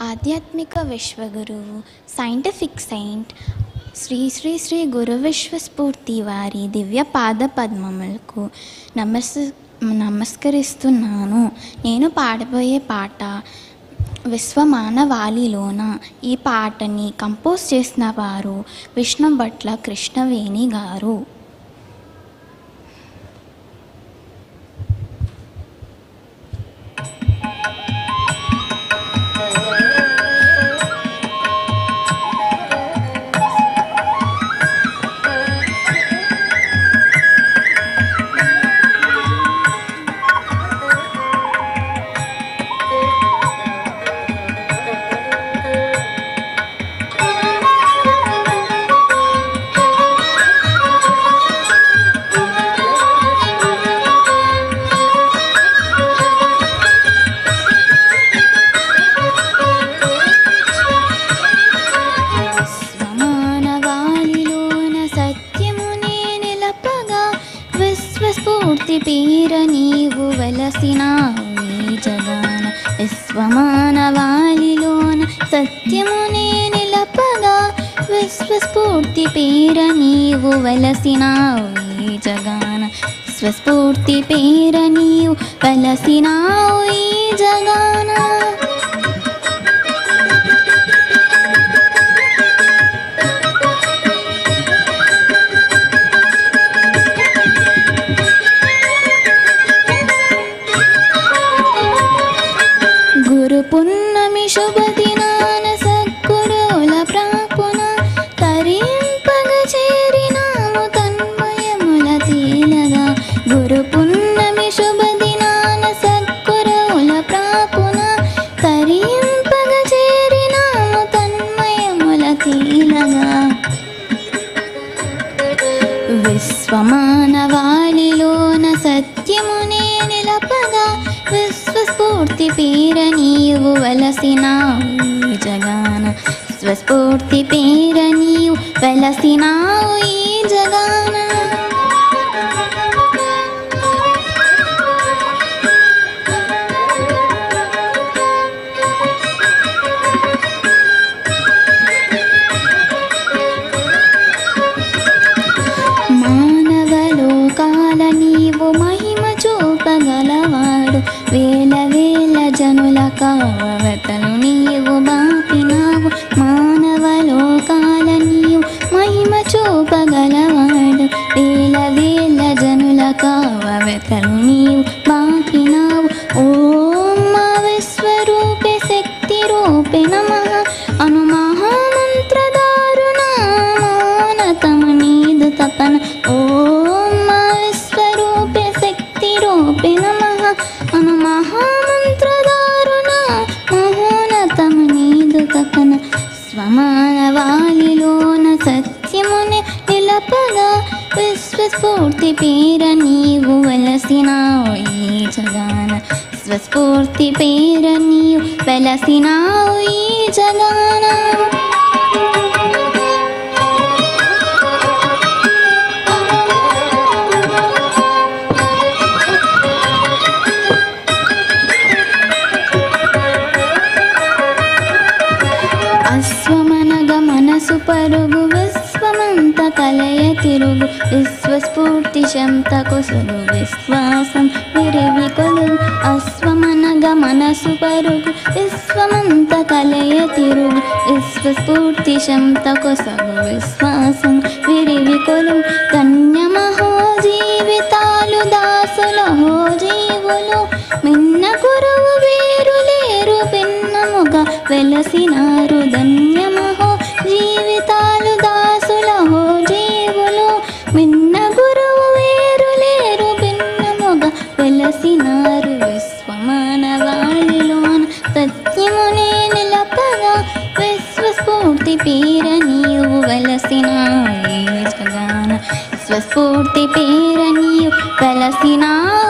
ఆధ్యాత్మిక విశ్వగురువు scientific Saint Shri Shri Shri Guru విశ్వస్ఫూర్తి వారి దివ్య పాద పద్మములకు నమస్కరిస్తున్నాను. నేను పాడబోయే పాట విశ్వమానవాళిలోన. ఈ పాటని కంపోజ్ చేసిన వారు విష్ణుభట్ల కృష్ణవేణి గారు. పేర నీవు వెలసినావు ఈ జగాన. విశ్వమానవాళిలోన సత్యమునే నిలపగా విశ్వస్ఫూర్తి పేర నీవు వెలసినావు ఈ జగాన. విశ్వస్ఫూర్తి పేర నీవు వెలసినావు ఈ జగాన. పున్నమి శుభదినాన సద్గురుల ప్రాపున తరింపగ చేరినాము తన్మయముల తేలగా. గురు పున్నమి శుభదినాన సద్గురుల ప్రాపున తరింపగ చేరినాము తన్మయముల తేలగా. విశ్వమానవాళిలోన సత్యమునే నిలపగా విశ్వస్ఫూర్తి పేర నీవు వెలసినావు ఈ జగాన. విశ్వస్ఫూర్తి పేర నీవు వెలసినావు ఈ జగాన. మానవలోకాల నీవు మహిమ చూపగలవాడు. వేల వేల జనుల కావతలు నీవు బాపినావు. మానవలోకాల నీవు మహిమ చూపగలవాడు. వేల వేల జనుల కావతలు నీవు బాపినావు. ఓం మా విశ్వరూపే శక్తి రూపే నమః అను మహామంత్రదారుణ మౌనతమ నీదు తపన. ఓం మా విశ్వరూపే శక్తి రూపే నమః అను మహామంత్రదారుణ మహోన్నతమ నీదు తపన. స్వమానవాళిలోన సత్యమునే నిలపగా విశ్వస్ఫూర్తి పేర నీవు వెలసినావు ఈ జగాన. విశ్వస్ఫూర్తి పేర నీవు వెలసినావు ఈ జగాన. అశ్వమనగ మనసు పరుగు విశ్వమంత కలయ తిరుగు. విశ్వస్ఫూర్తి శంత కొసుగు విశ్వాసం విరివి కొలుగు. అశ్వమనగ మనసు పరుగు విశ్వమంత కలయ తిరుగు. విశ్వస్ఫూర్తి శంత కొసగు విశ్వాసం విరివి కొలుగు. కన్యమహో జీవితాలు దాసులహో జీవులు మిన్న కురువు వేరు లేరు భిన్నముగా వెలసినారు. ధన్యమహో జీవితాలు దాసులహో జీవులు మిన్న గురువు వేరు లేరు భిన్నముగా వెలసినారు. విశ్వమానవాళిలోన సత్యమునే నిలపగా విశ్వస్ఫూర్తి పేర నీవు వెలసినావు ఈ జగాన. విశ్వస్ఫూర్తి పేర నీవు వెలసినావు